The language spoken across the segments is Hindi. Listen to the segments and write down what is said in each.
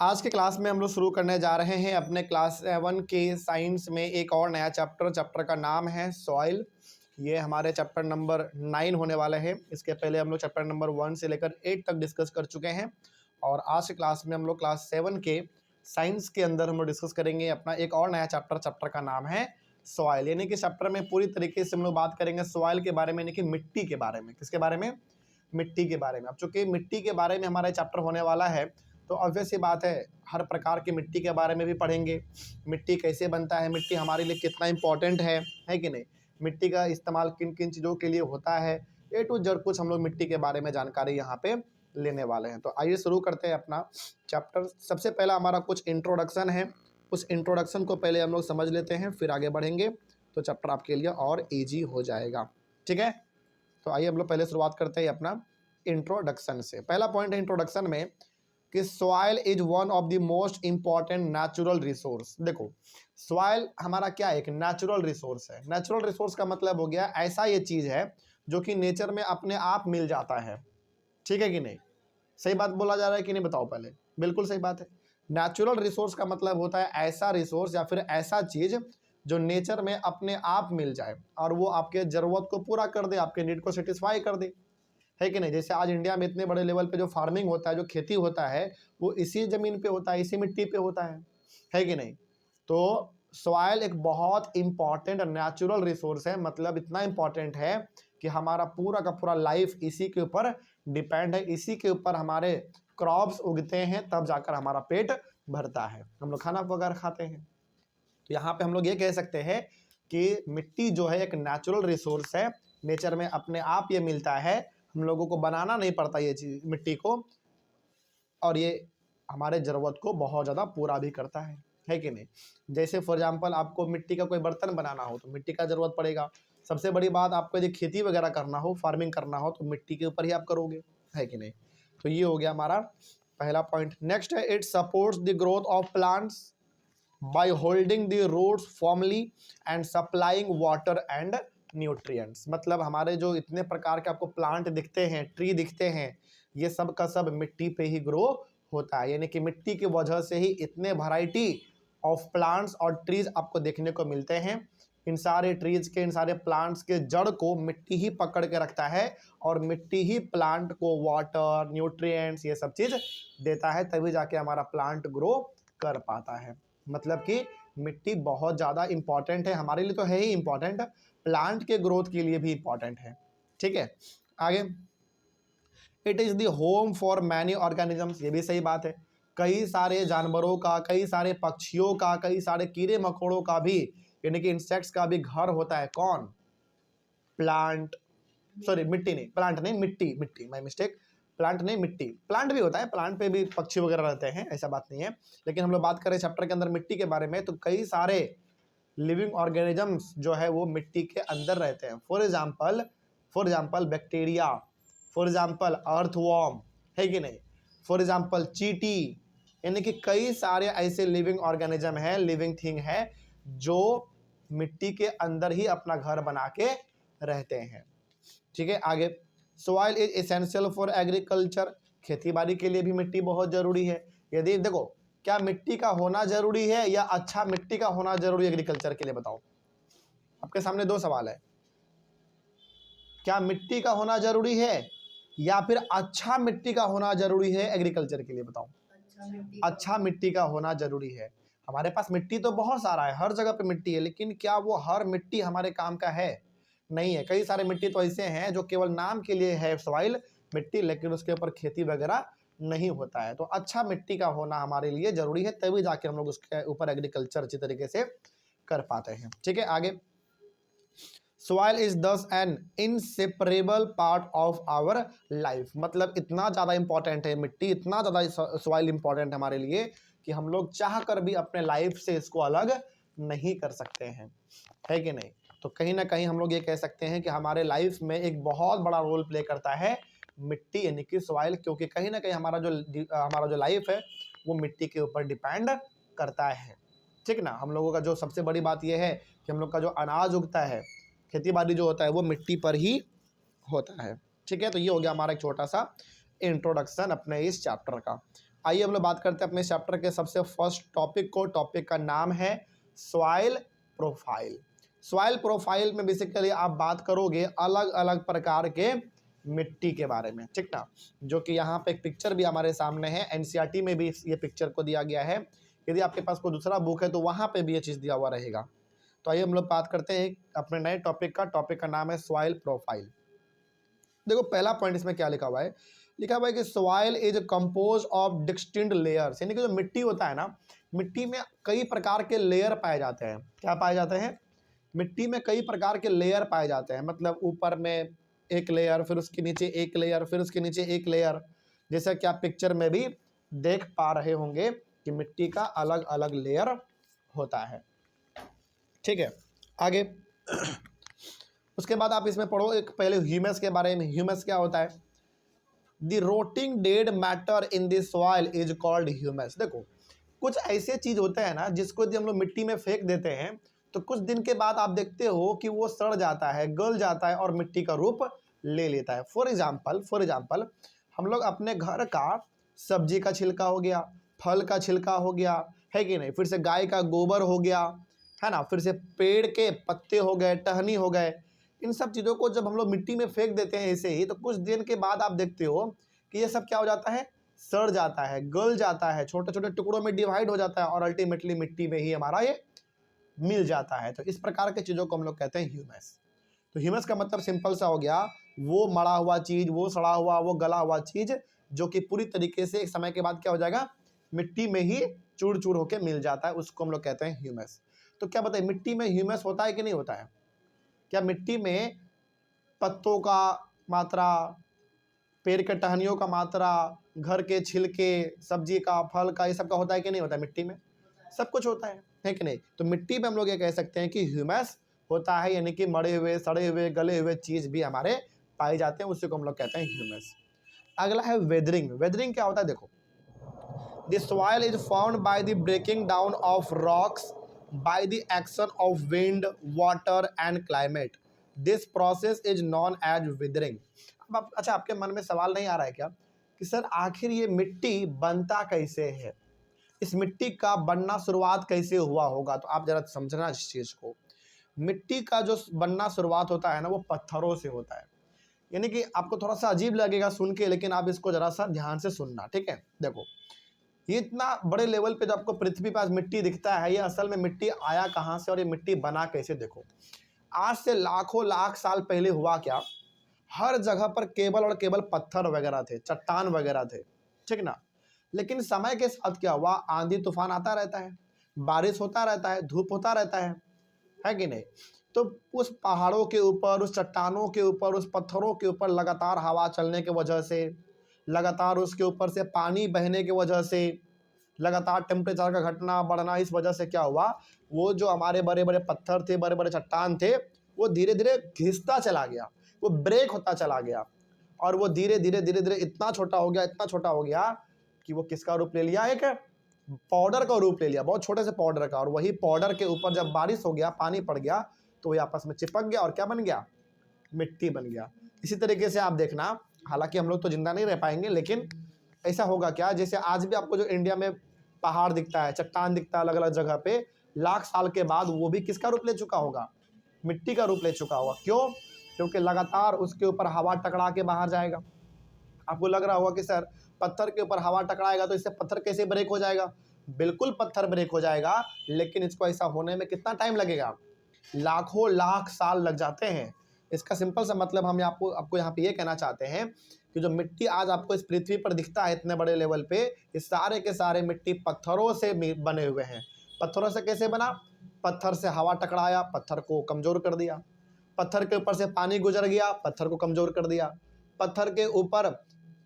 आज के क्लास में हम लोग शुरू करने जा रहे हैं अपने क्लास 7 के साइंस में एक और नया चैप्टर का नाम है सॉइल। ये हमारे चैप्टर नंबर 9 होने वाले हैं। इसके पहले हम लोग चैप्टर नंबर 1 से लेकर 8 तक डिस्कस कर चुके हैं और आज के क्लास में हम लोग क्लास 7 के साइंस के अंदर हम लोग डिस्कस करेंगे अपना एक और नया चैप्टर का नाम है सॉइल। यानी कि चैप्टर में पूरी तरीके से हम लोग बात करेंगे सॉइल के बारे में, यानी कि मिट्टी के बारे में। किसके बारे में? मिट्टी के बारे में। अब चूंकि मिट्टी के बारे में हमारा चैप्टर होने वाला है तो ऑब्वियस सी बात है हर प्रकार की मिट्टी के बारे में भी पढ़ेंगे। मिट्टी कैसे बनता है, मिट्टी हमारे लिए कितना इम्पोर्टेंट है कि नहीं, मिट्टी का इस्तेमाल किन किन चीज़ों के लिए होता है, ए टू जेड कुछ हम लोग मिट्टी के बारे में जानकारी यहाँ पे लेने वाले हैं। तो आइए शुरू करते हैं अपना चैप्टर। सबसे पहला हमारा कुछ इंट्रोडक्शन है, उस इंट्रोडक्शन को पहले हम लोग समझ लेते हैं, फिर आगे बढ़ेंगे तो चैप्टर आपके लिए और ईजी हो जाएगा। ठीक है, तो आइए हम लोग पहले शुरुआत करते हैं अपना इंट्रोडक्शन से। पहला पॉइंट है इंट्रोडक्शन में कि soil is one of the most important natural resource. देखो, सॉइल हमारा क्या है? एक नेचुरल रिसोर्स है। नेचुरल रिसोर्स का मतलब हो गया ऐसा ये चीज़ है जो कि नेचर में अपने आप मिल जाता है। ठीक है कि नहीं? सही बात बोला जा रहा है कि नहीं, बताओ पहले। बिल्कुल सही बात है। नेचुरल रिसोर्स का मतलब होता है ऐसा रिसोर्स या फिर ऐसा चीज़ जो नेचर में अपने आप मिल जाए और वो आपके ज़रूरत को पूरा कर दे, आपके नीड को सेटिस्फाई कर दे, है कि नहीं। जैसे आज इंडिया में इतने बड़े लेवल पे जो फार्मिंग होता है, जो खेती होता है, वो इसी ज़मीन पे होता है, इसी मिट्टी पे होता है कि नहीं। तो सॉइल एक बहुत इम्पॉर्टेंट नेचुरल रिसोर्स है। मतलब इतना इम्पॉर्टेंट है कि हमारा पूरा का पूरा लाइफ इसी के ऊपर डिपेंड है, इसी के ऊपर हमारे क्रॉप्स उगते हैं, तब जाकर हमारा पेट भरता है, हम लोग खाना वगैरह खाते हैं। तो यहाँ पे हम लोग ये कह सकते हैं कि मिट्टी जो है एक नेचुरल रिसोर्स है, नेचर में अपने आप ये मिलता है, हम लोगों को बनाना नहीं पड़ता ये चीज़ मिट्टी को, और ये हमारे ज़रूरत को बहुत ज़्यादा पूरा भी करता है कि नहीं। जैसे फॉर एग्जांपल आपको मिट्टी का कोई बर्तन बनाना हो तो मिट्टी का ज़रूरत पड़ेगा। सबसे बड़ी बात, आपको यदि खेती वगैरह करना हो, फार्मिंग करना हो, तो मिट्टी के ऊपर ही आप करोगे, है कि नहीं। तो ये हो गया हमारा पहला पॉइंट। नेक्स्ट है it supports the growth of plants by holding the roots formally and supplying water and nutrients. मतलब हमारे जो इतने प्रकार के आपको प्लांट दिखते हैं, ट्री दिखते हैं, ये सब का सब मिट्टी पे ही ग्रो होता है। यानी कि मिट्टी की वजह से ही इतने वैरायटी ऑफ प्लांट्स और ट्रीज आपको देखने को मिलते हैं। इन सारे ट्रीज के, इन सारे प्लांट्स के जड़ को मिट्टी ही पकड़ के रखता है और मिट्टी ही प्लांट को वाटर, न्यूट्रिएंट्स, ये सब चीज़ देता है, तभी जाके हमारा प्लांट ग्रो कर पाता है। मतलब कि मिट्टी बहुत ज़्यादा इंपॉर्टेंट है, हमारे लिए तो है ही इंपॉर्टेंट, प्लांट के ग्रोथ के लिए भी इंपॉर्टेंट है। ठीक है, आगे it is the home for many organisms. ये भी सही बात है। कई सारे जानवरों का, कई सारे पक्षियों का, कई सारे कीड़े मकोड़ों का भी, यानी कि इंसेक्ट्स का भी घर होता है। कौन? प्लांट। सॉरी, मिट्टी नहीं, प्लांट नहीं, मिट्टी, मिट्टी, माय मिस्टेक। प्लांट नहीं, मिट्टी। प्लांट भी होता है, प्लांट पे भी पक्षी वगैरह रहते हैं, ऐसा बात नहीं है। लेकिन हम लोग बात करें चैप्टर के अंदर मिट्टी के बारे में, तो कई सारे लिविंग ऑर्गेनिजम्स जो है वो मिट्टी के अंदर रहते हैं। For example bacteria, for example earthworm, है कि नहीं, फॉर एग्जाम्पल चीटी। यानी कि कई सारे ऐसे लिविंग ऑर्गेनिज्म है, लिविंग थिंग है, जो मिट्टी के अंदर ही अपना घर बना के रहते हैं। ठीक है, आगे soil is essential for agriculture. खेती बाड़ी के लिए भी मिट्टी बहुत जरूरी है। यदि देखो, क्या मिट्टी का होना जरूरी है या अच्छा मिट्टी का होना जरूरी है एग्रीकल्चर के लिए? बताओ, आपके सामने दो सवाल है। क्या मिट्टी का होना जरूरी है या फिर अच्छा मिट्टी का होना जरूरी है एग्रीकल्चर के लिए? बताओ। अच्छा मिट्टी का होना जरूरी है। हमारे पास मिट्टी तो बहुत सारा है, हर जगह पे मिट्टी है, लेकिन क्या वो हर मिट्टी हमारे काम का है? नहीं है। कई सारे मिट्टी तो ऐसे हैं जो केवल नाम के लिए है सॉइल मिट्टी, लेकिन उसके ऊपर खेती वगैरह नहीं होता है। तो अच्छा मिट्टी का होना हमारे लिए जरूरी है, तभी जाके हम लोग उसके ऊपर एग्रीकल्चर अच्छी तरीके से कर पाते हैं। ठीक है, आगे soil is thus an inseparable part of our life. मतलब इतना ज़्यादा इंपॉर्टेंट है मिट्टी, इतना ज़्यादा सॉइल इंपॉर्टेंट है हमारे लिए कि हम लोग चाह कर भी अपने लाइफ से इसको अलग नहीं कर सकते हैं, है कि नहीं। तो कहीं ना कहीं हम लोग ये कह सकते हैं कि हमारे लाइफ में एक बहुत बड़ा रोल प्ले करता है मिट्टी, यानी कि सॉइल, क्योंकि कहीं ना कहीं हमारा जो लाइफ है वो मिट्टी के ऊपर डिपेंड करता है। ठीक ना। हम लोगों का जो सबसे बड़ी बात यह है कि हम लोग का जो अनाज उगता है, खेती बाड़ी जो होता है, वो मिट्टी पर ही होता है। ठीक है, तो ये हो गया हमारा एक छोटा सा इंट्रोडक्शन अपने इस चैप्टर का। आइए हम लोग बात करते हैं अपने चैप्टर के सबसे फर्स्ट टॉपिक को। टॉपिक का नाम है सॉइल प्रोफाइल। सॉइल प्रोफाइल में बेसिकली आप बात करोगे अलग अलग प्रकार के मिट्टी के बारे में, ठीक ना, जो कि यहाँ पे एक पिक्चर भी हमारे सामने है। एनसीईआरटी में भी ये पिक्चर को दिया गया है। यदि आपके पास कोई दूसरा बुक है तो वहाँ पे भी ये चीज़ दिया हुआ रहेगा। तो आइए हम लोग बात करते हैं अपने नए टॉपिक का। टॉपिक का नाम है सॉइल प्रोफाइल। देखो पहला पॉइंट इसमें क्या लिखा हुआ है, लिखा हुआ है कि soil is compose of distinct layers, यानी कि जो मिट्टी होता है ना, मिट्टी में कई प्रकार के लेयर पाए जाते हैं। क्या पाए जाते हैं? मिट्टी में कई प्रकार के लेयर पाए जाते हैं। मतलब ऊपर में एक लेयर, फिर उसके नीचे एक लेयर, फिर उसके नीचे एक लेयर, जैसा कि आप पिक्चर में भी देख पा रहे होंगे कि मिट्टी का अलग अलग लेयर होता है। ठीक है, आगे उसके बाद आप इसमें पढ़ो एक पहले ह्यूमस के बारे में। ह्यूमस क्या होता है? The rotting dead matter in the soil is called humus. देखो कुछ ऐसे चीज होते हैं ना जिसको यदि हम लोग मिट्टी में फेंक देते हैं तो कुछ दिन के बाद आप देखते हो कि वो सड़ जाता है, गल जाता है और मिट्टी का रूप ले लेता है। फॉर एग्जाम्पल हम लोग अपने घर का सब्जी का छिलका हो गया, फल का छिलका हो गया, है कि नहीं, फिर से गाय का गोबर हो गया, है ना, फिर से पेड़ के पत्ते हो गए, टहनी हो गए, इन सब चीज़ों को जब हम लोग मिट्टी में फेंक देते हैं ऐसे ही, तो कुछ दिन के बाद आप देखते हो कि ये सब क्या हो जाता है, सड़ जाता है, गल जाता है, छोटे छोटे टुकड़ों में डिवाइड हो जाता है और अल्टीमेटली मिट्टी में ही हमारा ये मिल जाता है। तो इस प्रकार के चीज़ों को हम लोग कहते हैं ह्यूमस। तो ह्यूमस का मतलब सिंपल सा हो गया, वो मड़ा हुआ चीज़, वो सड़ा हुआ, वो गला हुआ चीज़ जो कि पूरी तरीके से एक समय के बाद क्या हो जाएगा, मिट्टी में ही चूर चूर होकर मिल जाता है, उसको हम लोग कहते हैं ह्यूमस। तो क्या बताइए, मिट्टी में ह्यूमस होता है कि नहीं होता है? क्या मिट्टी में पत्तों का मात्रा, पेड़ के टहनियों का मात्रा, घर के छिलके, सब्जी का, फल का, ये सब का होता है कि नहीं होता है? मिट्टी में सब कुछ होता है कि नहीं? तो मिट्टी में हम लोग ये कह सकते हैं कि ह्यूमस होता है, यानी कि मरे हुए, सड़े हुए, गले हुए चीज़ भी हमारे पाए जाते हैं, उसी को हम लोग कहते हैं ह्यूमस। अगला है वेदरिंग। वेदरिंग क्या होता है? देखो, the soil is formed by the breaking down of rocks by the action of wind, water and climate. This process is known as weathering. अब अच्छा, आपके मन में सवाल नहीं आ रहा है क्या कि सर आखिर ये मिट्टी बनता कैसे है, इस मिट्टी का बनना शुरुआत कैसे हुआ होगा? तो आप जरा समझना इस चीज़ को। मिट्टी का जो बनना शुरुआत होता है ना, वो पत्थरों से होता है। यानी कि आपको थोड़ा सा अजीब लगेगा सुन के, लेकिन आप इसको जरा सा ध्यान से सुनना, ठीक है? देखो, ये इतना बड़े लेवल पे जो आपको पृथ्वी पर मिट्टी दिखता है, ये असल में मिट्टी आया कहाँ से और ये मिट्टी बना कैसे? देखो, आज से लाखों लाख साल पहले हुआ क्या, हर जगह पर केवल और केवल पत्थर वगैरह थे, चट्टान वगैरह थे, ठीक ना। लेकिन समय के साथ क्या हुआ, आंधी तूफान आता रहता है, बारिश होता रहता है, धूप होता रहता है कि नहीं? तो उस पहाड़ों के ऊपर, उस चट्टानों के ऊपर, उस पत्थरों के ऊपर लगातार हवा चलने की वजह से, लगातार उसके ऊपर से पानी बहने की वजह से, लगातार टेम्परेचर का घटना बढ़ना, इस वजह से क्या हुआ, वो जो हमारे बड़े बड़े पत्थर थे, बड़े बड़े चट्टान थे, वो धीरे धीरे घिसता चला गया, वो ब्रेक होता चला गया और वो धीरे धीरे धीरे धीरे इतना छोटा हो गया, इतना छोटा हो गया कि वो किसका रूप ले लिया, एक पाउडर का रूप ले लिया, बहुत छोटे से पाउडर का। और वही पाउडर के ऊपर जब बारिश हो गया, पानी पड़ गया, तो वही आपस में चिपक गया और क्या बन गया, मिट्टी बन गया। इसी तरीके से आप देखना, हालांकि हम लोग तो जिंदा नहीं रह पाएंगे, लेकिन ऐसा होगा क्या, जैसे आज भी आपको जो इंडिया में पहाड़ दिखता है, चट्टान दिखता है अलग अलग जगह पे, लाख साल के बाद वो भी किसका रूप ले चुका होगा, मिट्टी का रूप ले चुका होगा। क्यों? क्योंकि लगातार उसके ऊपर हवा टकरा के बाहर जाएगा। आपको लग रहा होगा कि सर पत्थर के ऊपर हवा टकराएगा तो इससे पत्थर कैसे ब्रेक हो जाएगा? बिल्कुल पत्थर ब्रेक हो जाएगा, लेकिन इसको ऐसा होने में कितना टाइम लगेगा, लाखों लाख साल लग जाते हैं। इसका सिंपल सा मतलब हम आपको यहाँ पे ये कहना चाहते हैं कि जो मिट्टी आज आपको इस पृथ्वी पर दिखता है इतने बड़े लेवल पे, ये सारे के सारे मिट्टी पत्थरों से बने हुए हैं। पत्थरों से कैसे बना? पत्थर से हवा टकराया, पत्थर को कमज़ोर कर दिया, पत्थर के ऊपर से पानी गुजर गया, पत्थर को कमज़ोर कर दिया, पत्थर के ऊपर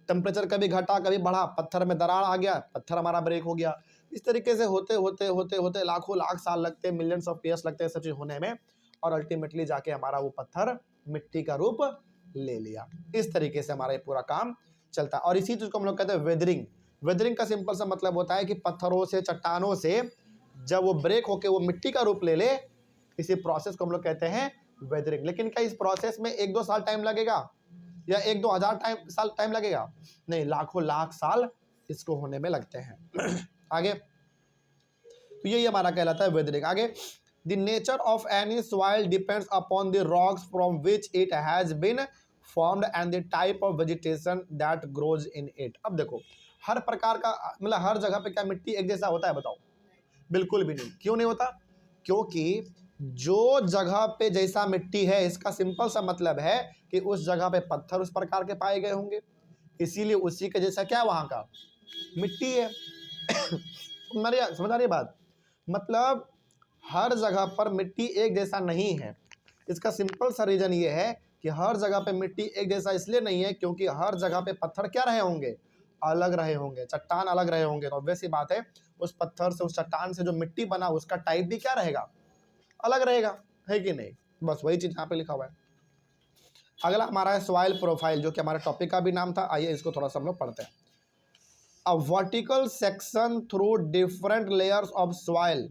टेम्परेचर कभी घटा कभी बढ़ा, पत्थर में दरार आ गया, पत्थर हमारा ब्रेक हो गया। इस तरीके से होते होते होते होते लाखों लाख साल लगते हैं, मिलियंस ऑफ ईयर्स लगते हैं सब चीज़ होने में, और अल्टीमेटली जाके हमारा वो पत्थर मिट्टी का रूप ले लिया। इस तरीके से हमारा ये पूरा काम चलता है और इसी चीज़ को हम लोग कहते हैं वेदरिंग। वेदरिंग का सिंपल सा मतलब होता है कि पत्थरों से, चट्टानों से जब वो ब्रेक होके वो मिट्टी का रूप ले ले, इसी प्रोसेस को हम लोग कहते हैं वेदरिंग। लेकिन क्या इस प्रोसेस में 1-2 साल टाइम लगेगा या 1-2 हज़ार साल टाइम लगेगा? नहीं, लाखों लाख साल इसको होने में लगते हैं। आगे, तो यही हमारा कहलाता है वेदरिंग। आगे, the nature of any soil depends upon the rocks from which it has been formed and the type of vegetation that grows in it. अब देखो, हर प्रकार का मतलब हर जगह पे क्या मिट्टी एक जैसा होता है? बताओ, बिल्कुल भी नहीं। क्यों नहीं होता? क्योंकि जो जगह पे जैसा मिट्टी है, इसका सिंपल सा मतलब है कि उस जगह पे पत्थर उस प्रकार के पाए गए होंगे, इसीलिए उसी के जैसा क्या वहां का मिट्टी है। समझ आ रही बात? मतलब हर जगह पर मिट्टी एक जैसा नहीं है। इसका सिंपल सा रीजन ये है कि हर जगह पे मिट्टी एक जैसा इसलिए नहीं है क्योंकि हर जगह पे पत्थर क्या रहे होंगे? अलग रहे होंगे, चट्टान अलग रहे होंगे। तो ऑब्वियस सी बात है, उस पत्थर से, उस चट्टान से जो मिट्टी बना उसका टाइप भी क्या रहेगा? अलग रहेगा, है कि नहीं? बस वही चीज यहाँ पे लिखा हुआ है। अगला हमारा है सॉइल प्रोफाइल, जो कि हमारे टॉपिक का भी नाम था। आइए इसको थोड़ा सा हम लोग पढ़ते हैं। A vertical section through different layers of soil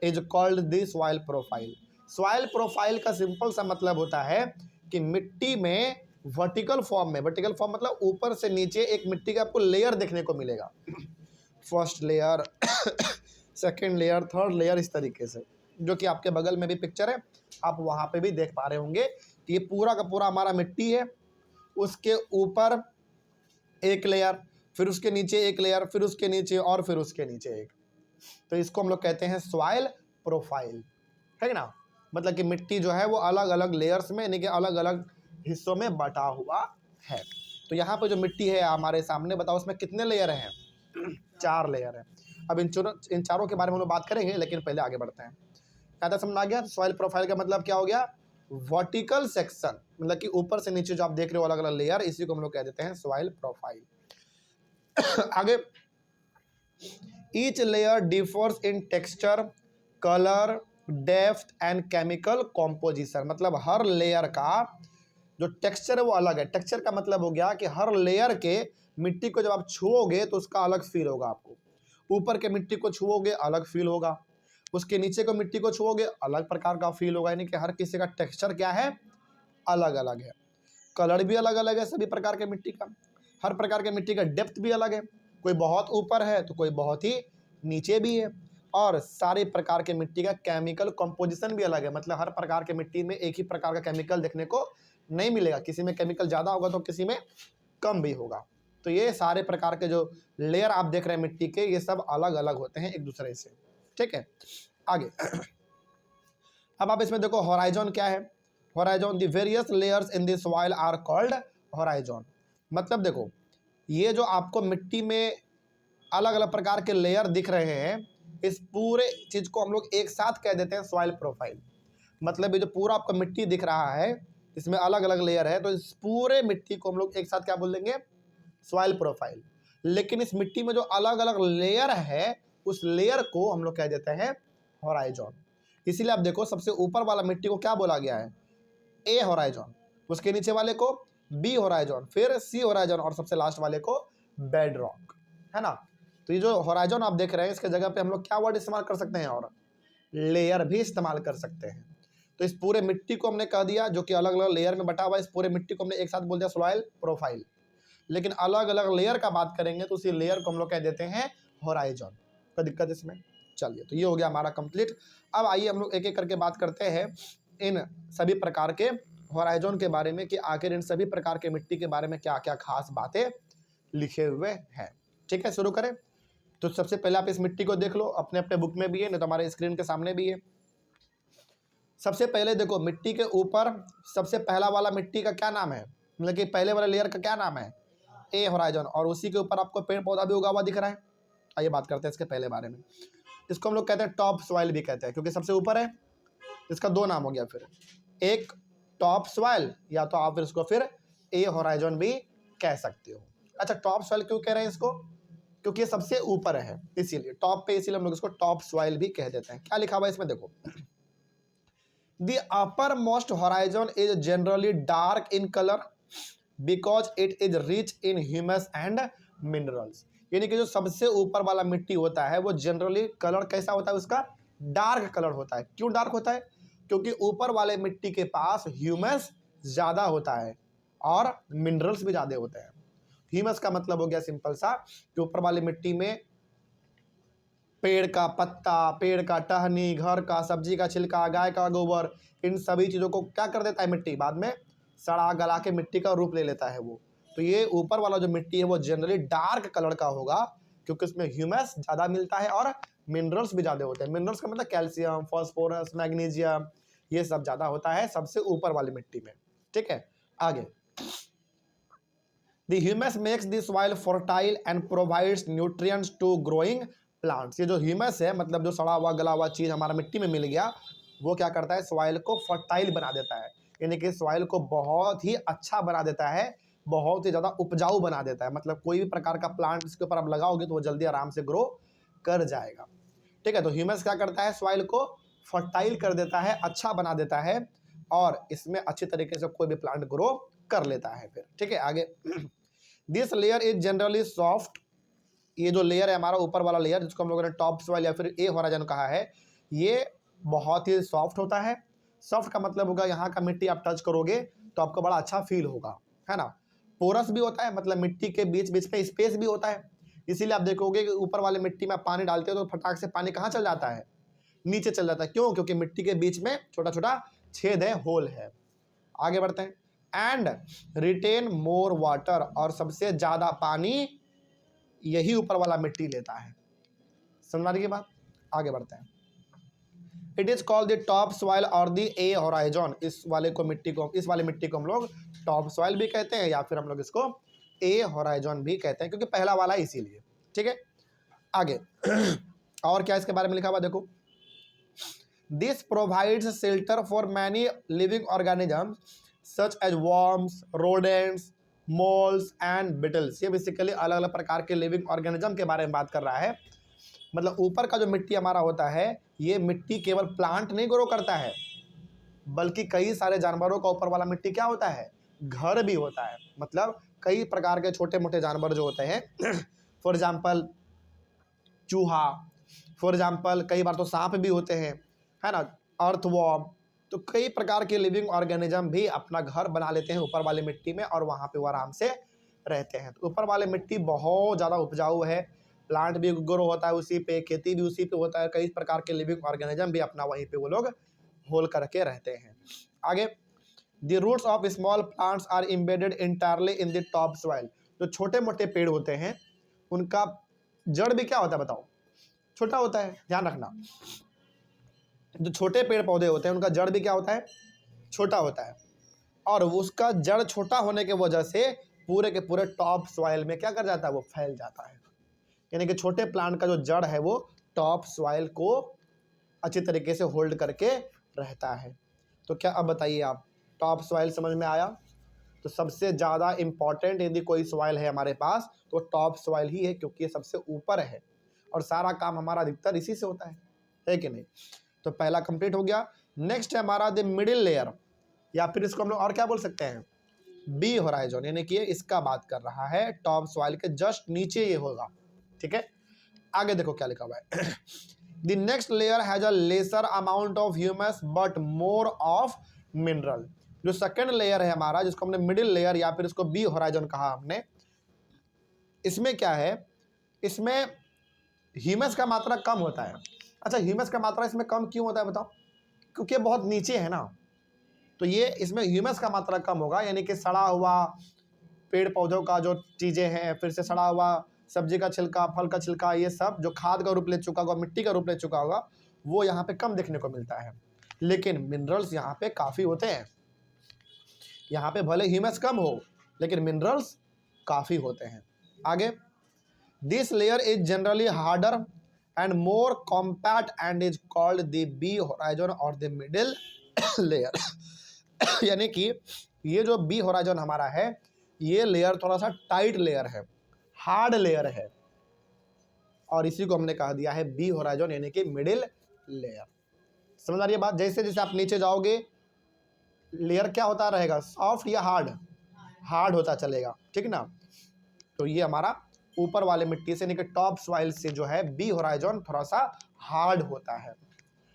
is called the soil profile. Soil profile का सिंपल सा मतलब होता है कि मिट्टी में वर्टिकल फॉर्म में, वर्टिकल फॉर्म मतलब ऊपर से नीचे एक मिट्टी का आपको लेयर देखने को मिलेगा। First layer, second layer, third layer, इस तरीके से, जो कि आपके बगल में भी पिक्चर है, आप वहां पे भी देख पा रहे होंगे कि ये पूरा का पूरा हमारा मिट्टी है, उसके ऊपर एक लेयर, फिर उसके नीचे एक लेयर, फिर उसके नीचे और फिर उसके नीचे एक। तो इसको हम लोग कहते हैं सॉइल प्रोफाइल, है ना? मतलब कि मिट्टी जो है वो अलग अलग लेयर्स में, यानी कि अलग अलग हिस्सों में बटा हुआ है। तो यहाँ पे जो मिट्टी है हमारे सामने, बताओ उसमें कितने लेयर हैं? 4 लेयर है। अब इन चारों के बारे में हम लोग बात करेंगे, लेकिन पहले आगे बढ़ते हैं। क्या समझ आ गया? सॉइल प्रोफाइल का मतलब क्या हो गया? वर्टिकल सेक्शन, मतलब कि ऊपर से नीचे जो आप देख रहे हो अलग अलग लेयर, इसी को हम लोग कह देते हैं सॉइल प्रोफाइल। आगे, each layer differs in texture, colour, depth and chemical composition. मतलब हर लेयर का जो टेक्सचर है वो अलग है। टेक्सचर का मतलब हो गया कि हर लेयर के मिट्टी को जब आप छुओगे तो उसका अलग फील होगा आपको। ऊपर के मिट्टी को छुओगे अलग फील होगा, उसके नीचे को मिट्टी को छुओगे अलग प्रकार का फील होगा। यानी कि हर किसी का टेक्सचर क्या है? अलग अलग है। कलर भी अलग अलग है सभी प्रकार के मिट्टी का। हर प्रकार के मिट्टी का डेप्थ भी अलग है, कोई बहुत ऊपर है तो कोई बहुत ही नीचे भी है। और सारे प्रकार के मिट्टी का केमिकल कंपोजिशन भी अलग है। मतलब हर प्रकार के मिट्टी में एक ही प्रकार का केमिकल देखने को नहीं मिलेगा, किसी में केमिकल ज़्यादा होगा तो किसी में कम भी होगा। तो ये सारे प्रकार के जो लेयर आप देख रहे हैं मिट्टी के, ये सब अलग अलग होते हैं एक दूसरे से। ठीक है, आगे। अब आप इसमें देखो होराइजन क्या है? Horizon, the various layers in the soil are called horizon. मतलब देखो, ये जो आपको मिट्टी में अलग अलग प्रकार के लेयर दिख रहे हैं, इस पूरे चीज को हम लोग एक साथ कह देते हैं सॉइल प्रोफाइल। मतलब ये जो पूरा आपको मिट्टी दिख रहा है, इसमें अलग अलग लेयर है, तो इस पूरे मिट्टी को हम लोग एक साथ क्या बोल देंगे? Soil profile. लेकिन इस मिट्टी में जो अलग अलग लेयर है, उस लेयर को हम लोग कह देते हैं होराइजन। इसीलिए आप देखो, सबसे ऊपर वाला मिट्टी को क्या बोला गया है? ए होराइजन, उसके नीचे वाले को बी होराइजन, फिर सी होराइजन, और सबसे लास्ट वाले को बेड रॉक, है ना? तो ये जो होराइजन आप देख रहे हैं, इसके जगह पे हम लोग क्या वर्ड इस्तेमाल कर सकते हैं? और लेयर भी इस्तेमाल कर सकते हैं। तो इस पूरे मिट्टी को हमने कह दिया, जो कि अलग अलग लेयर में बटा हुआ है, इस पूरे मिट्टी को हमने एक साथ बोल दिया सॉइल प्रोफाइल। लेकिन अलग अलग लेयर का बात करेंगे तो उसी लेयर को हम लोग कह देते हैं होराइजन। कोई दिक्कत इसमें? चलिए, तो ये हो गया हमारा कंप्लीट। अब आइए हम लोग एक एक करके बात करते हैं इन सभी प्रकार के होराइजन के बारे में, कि आखिर इन सभी प्रकार के मिट्टी के बारे में क्या क्या खास बातें लिखे हुए हैं। ठीक है, शुरू करें। तो सबसे पहले आप इस मिट्टी को देख लो, अपने अपने बुक में भी है, नहीं तो हमारे स्क्रीन के सामने भी है। सबसे पहले देखो, मिट्टी के ऊपर सबसे पहला वाला मिट्टी का क्या नाम है? मतलब कि पहले वाले लेयर का क्या नाम है? ए होराइजन। और उसी के ऊपर आपको पेड़ पौधा भी उगा हुआ दिख रहा है। आइए बात करते हैं इसके पहले बारे में। इसको हम लोग कहते हैं टॉप सॉइल भी कहते हैं, क्योंकि सबसे ऊपर है। इसका 2 नाम हो गया, फिर एक टॉप सॉइल, या तो आप फिर इसको फिर ए होराइजन भी कह सकते हो। अच्छा, टॉप सॉइल क्यों कह रहे हैं इसको? क्योंकि ये सबसे ऊपर है, इसीलिए टॉप पे, इसीलिए हम लोग इसको टॉप सॉइल भी कह देते हैं। क्या लिखा हुआ है इसमें देखो, the upper most horizon is generally dark in colour because it is rich in humus and minerals. यानी कि जो सबसे ऊपर वाला मिट्टी होता है वो जनरली कलर कैसा होता है? उसका डार्क कलर होता है। क्यों डार्क होता है? क्योंकि ऊपर वाले मिट्टी के पास ह्यूमस ज्यादा होता है और मिनरल्स भी ज्यादा होते हैं। ह्यूमस का मतलब हो गया सिंपल सा कि ऊपर वाली मिट्टी में पेड़ का पत्ता, पेड़ का टहनी, घर का, सब्जी का छिलका, गाय का गोबर, इन सभी चीज़ों को क्या कर देता है मिट्टी, बाद में सड़ा गला के मिट्टी का रूप ले लेता है वो। तो ये ऊपर वाला जो मिट्टी है वो जनरली डार्क कलर का होगा, क्योंकि उसमें ह्यूमस ज़्यादा मिलता है और मिनरल्स भी ज़्यादा होते हैं। मिनरल्स का मतलब कैल्शियम, फॉस्फोरस, मैग्नीशियम, ये सब ज़्यादा होता है सबसे ऊपर वाली मिट्टी में। ठीक है, आगे The humus makes the soil fertile and provides nutrients to growing plants। ये जो ह्यूमस है मतलब जो सड़ा हुआ गला हुआ चीज़ हमारा मिट्टी में मिल गया, वो क्या करता है, सॉइल को फर्टाइल बना देता है, यानी कि सॉइल को बहुत ही अच्छा बना देता है, बहुत ही ज़्यादा उपजाऊ बना देता है। मतलब कोई भी प्रकार का प्लांट इसके ऊपर आप लगाओगे तो वो जल्दी आराम से ग्रो कर जाएगा। ठीक है, तो ह्यूमस क्या करता है, सॉइल को फर्टाइल कर देता है, अच्छा बना देता है, और इसमें अच्छी तरीके से कोई भी प्लांट ग्रो कर लेता है फिर। ठीक है, आगे this layer is generally soft. ये जो लेयर है हमारा ऊपर वाला लेयर, जिसको हम लोगों ने टॉप सॉइल या फिर ए होराइजन कहा है, ये बहुत ही सॉफ्ट होता है। सॉफ्ट का मतलब होगा यहाँ का मिट्टी आप टच करोगे तो आपको बड़ा अच्छा फील होगा, है ना। पोरस भी होता है, मतलब मिट्टी के बीच बीच में स्पेस भी होता है, इसीलिए आप देखोगे कि ऊपर वाले मिट्टी में पानी डालते हो तो फटाक से पानी कहाँ चल जाता है, नीचे चल जाता है। क्यों? क्योंकि मिट्टी के बीच में छोटा छोटा छेद है, होल है। आगे बढ़ते हैं। एंड रिटेन मोर वाटर, और सबसे ज्यादा पानी यही ऊपर वाला मिट्टी लेता है। समझ रही बात? आगे बढ़ते हैं। It is called the top soil और द ए होराइजन। इस वाले मिट्टी को हम लोग टॉप सॉइल भी कहते हैं या फिर हम लोग इसको ए होराइजन भी कहते हैं, क्योंकि पहला वाला इसीलिए। ठीक है, आगे और क्या इसके बारे में लिखा हुआ देखो। This provides shelter for many living organisms such as worms, rodents, moles and beetles. ये बेसिकली अलग अलग प्रकार के लिविंग ऑर्गेनिज्म के बारे में बात कर रहा है। मतलब ऊपर का जो मिट्टी हमारा होता है, ये मिट्टी केवल प्लांट नहीं ग्रो करता है, बल्कि कई सारे जानवरों का ऊपर वाला मिट्टी क्या होता है, घर भी होता है। मतलब कई प्रकार के छोटे मोटे जानवर जो होते हैं फॉर एग्जाम्पल चूहा, फॉर एग्जाम्पल कई बार तो सांप भी होते हैं, है ना, अर्थवॉर्म। तो कई प्रकार के लिविंग ऑर्गेनिज्म भी अपना घर बना लेते हैं ऊपर वाली मिट्टी में, और वहाँ पे वो आराम से रहते हैं। तो ऊपर वाले मिट्टी बहुत ज़्यादा उपजाऊ है, प्लांट भी ग्रो होता है उसी पे, खेती भी उसी पे होता है, कई प्रकार के लिविंग ऑर्गेनिज्म भी अपना वहीं पे वो लोग होल करके रहते हैं। आगे, the roots of small plants are embedded entirely in the top soil. जो छोटे मोटे पेड़ होते हैं उनका जड़ भी क्या होता है बताओ, छोटा होता है। ध्यान रखना, जो छोटे पेड़ पौधे होते हैं उनका जड़ भी क्या होता है, छोटा होता है, और उसका जड़ छोटा होने के वजह से पूरे के पूरे टॉप सॉइल में क्या कर जाता है, वो फैल जाता है। यानी कि छोटे प्लांट का जो जड़ है वो टॉप सॉइल को अच्छी तरीके से होल्ड करके रहता है। तो क्या अब बताइए आप, टॉप सॉइल समझ में आया? तो सबसे ज़्यादा इम्पॉर्टेंट यदि कोई सॉइल है हमारे पास तो टॉप सॉइल ही है, क्योंकि ये सबसे ऊपर है और सारा काम हमारा अधिकतर इसी से होता है कि नहीं। तो पहला कंप्लीट हो गया। नेक्स्ट है हमारा द मिडिल लेयर, या फिर इसको हम लोग और क्या बोल सकते हैं, बी होराइजन, यानी कि इसका बात कर रहा है, टॉप सॉइल के जस्ट नीचे ये होगा। ठीक है, आगे देखो क्या लिखा हुआ है। The next layer has a lesser amount of humus but more of mineral. जो सेकेंड लेयर है हमारा, जिसको हमने मिडिल लेयर या फिर इसको बी होराइजन कहा हमने, इसमें क्या है, इसमें ह्यूमस का मात्रा कम होता है। अच्छा, ह्यूमस का मात्रा इसमें कम क्यों होता है बताओ? क्योंकि बहुत नीचे है ना, तो ये इसमें ह्यूमस का मात्रा कम होगा, यानी कि सड़ा हुआ पेड़ पौधों का जो चीज़ें हैं, फिर से सड़ा हुआ सब्जी का छिलका, फल का छिलका, ये सब जो खाद का रूप ले चुका होगा, मिट्टी का रूप ले चुका होगा, वो यहाँ पे कम देखने को मिलता है। लेकिन मिनरल्स यहाँ पे काफ़ी होते हैं। यहाँ पे भले ह्यूमस कम हो लेकिन मिनरल्स काफ़ी होते हैं। आगे, this layer is generally harder and more compact and is called the B horizon और द मिडिल लेयर। यानी कि ये जो बी होराइजन हमारा है, ये लेयर थोड़ा सा टाइट लेयर है, हार्ड लेयर है, और इसी को हमने कहा दिया है बी होराइजन, यानी कि मिडिल लेयर। समझ आ रही है बात? जैसे जैसे आप नीचे जाओगे लेयर क्या होता रहेगा, सॉफ्ट या हार्ड, हार्ड होता चलेगा। ठीक ना, तो ये हमारा ऊपर वाले मिट्टी से, यानी कि टॉप सॉइल से जो है बी होराइजन थोड़ा सा हार्ड होता है।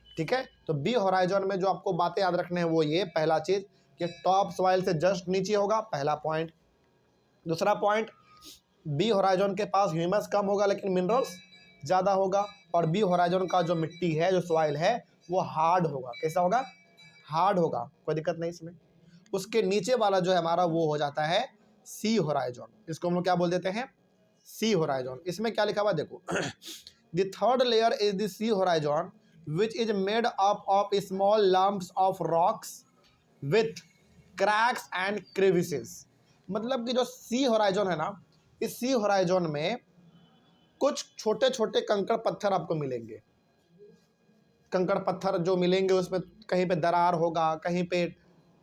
ठीक है, तो बी होराइजन में जो आपको बातें याद रखने हैं वो ये, पहला चीज कि टॉप सॉइल से जस्ट नीचे होगा, पहला पॉइंट। दूसरा पॉइंट, बी होराइजन के पास ह्यूमस कम होगा लेकिन मिनरल्स ज़्यादा होगा, और बी होराइजन का जो मिट्टी है, जो सॉइल है, वो हार्ड होगा। कैसा होगा? हार्ड होगा, कोई दिक्कत नहीं इसमें। उसके नीचे वाला जो है हमारा वो हो जाता है सी होराइजन, इसको हम लोग क्या बोल देते हैं? C horizon. इसमें क्या लिखा हुआ देखो the third layer is the C horizon which is made up of small lumps of rocks with cracks and crevices. मतलब कि जो सी होराइजन है ना, इस सी होराइजन में कुछ छोटे छोटे कंकड़ पत्थर आपको मिलेंगे। कंकड़ पत्थर जो मिलेंगे उसमें कहीं पे दरार होगा, कहीं पे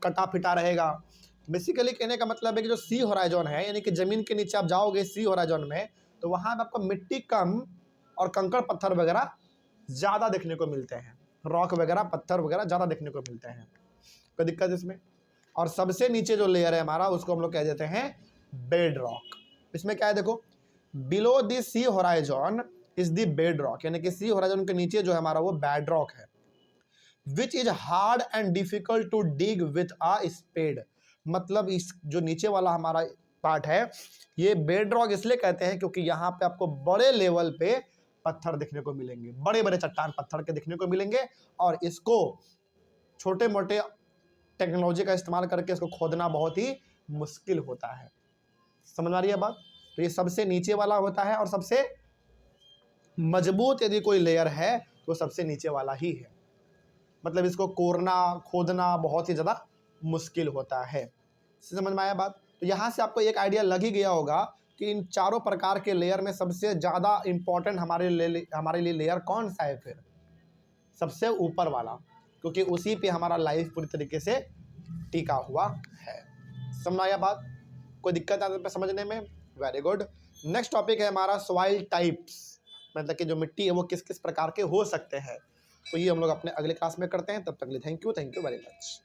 कटा फिटा रहेगा। बेसिकली कहने का मतलब है कि जो सी होराइजन है, यानी कि ज़मीन के नीचे आप जाओगे सी होराइजन में, तो वहाँ पे आपको मिट्टी कम और कंकड़ पत्थर वगैरह ज़्यादा देखने को मिलते हैं। रॉक वगैरह, पत्थर वगैरह ज़्यादा देखने को मिलते हैं। कोई दिक्कत इसमें? और सबसे नीचे जो लेयर है हमारा, उसको हम लोग कह देते हैं बेड रॉक। इसमें क्या है देखो, below the C horizon is the bed rock, यानी कि सी होराइजन के नीचे जो है हमारा वो बेड रॉक है। Which is hard and difficult to dig with a spade. मतलब इस जो नीचे वाला हमारा पार्ट है, ये बेड रॉक इसलिए कहते हैं क्योंकि यहाँ पे आपको बड़े लेवल पे पत्थर देखने को मिलेंगे, बड़े बड़े चट्टान पत्थर के देखने को मिलेंगे, और इसको छोटे मोटे टेक्नोलॉजी का इस्तेमाल करके इसको खोदना बहुत ही मुश्किल होता है। समझ आ रही है बात? तो ये सबसे नीचे वाला होता है, और सबसे मजबूत यदि कोई लेयर है तो सबसे नीचे वाला ही है। मतलब इसको कोरना, खोदना बहुत ही ज़्यादा मुश्किल होता है। समझ में आया बात? तो यहाँ से आपको एक आइडिया लग ही गया होगा कि इन चारों प्रकार के लेयर में सबसे ज़्यादा इम्पोर्टेंट हमारे लिए लेयर कौन सा है? फिर सबसे ऊपर वाला, क्योंकि उसी पे हमारा लाइफ पूरी तरीके से टिका हुआ है। समझ आया बात? कोई दिक्कत आता है समझने में? Very good. नेक्स्ट टॉपिक है हमारा सॉइल टाइप्स, मतलब कि जो मिट्टी है वो किस किस प्रकार के हो सकते हैं। तो ये हम लोग अपने अगले क्लास में करते हैं। तब तक के लिए थैंक यू वेरी मच।